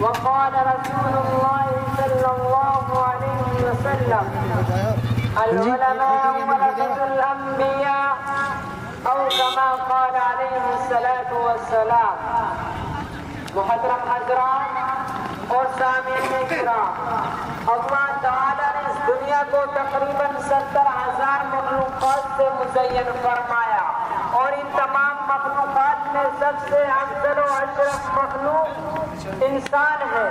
وقال رسول الله صلى الله عليه وسلم العلماء ورثة الأنبياء أو كما قال عليه الصلاة والسلام। मुहतरम हज़रात और सामीन किराम, अल्लाह ताला ने इस दुनिया को तकरीबन 70,000 मखलूक़ात से मुज़य्यन फरमाया और इन तमाम मखलूक़ात में सबसे अफ़ज़ल व अशरफ मखलूक़ इंसान है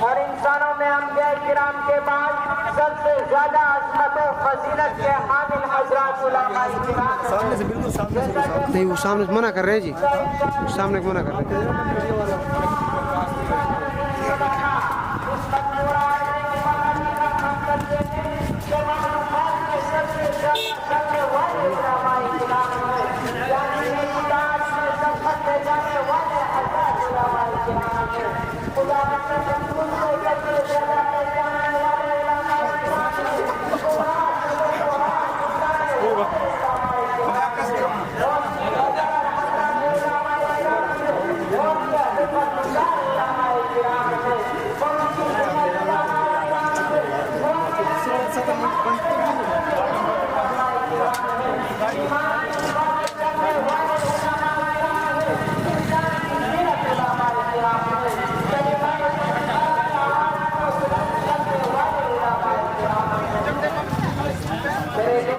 और इंसानों में अंबिया किराम के बाद सबसे ज्यादा अज़मत व फजीलत के हामिल हज़रात उलमाए किराम। नहीं, वो सामने मना कर रहे हैं जी, सामने मना कर रहे हैं। Iman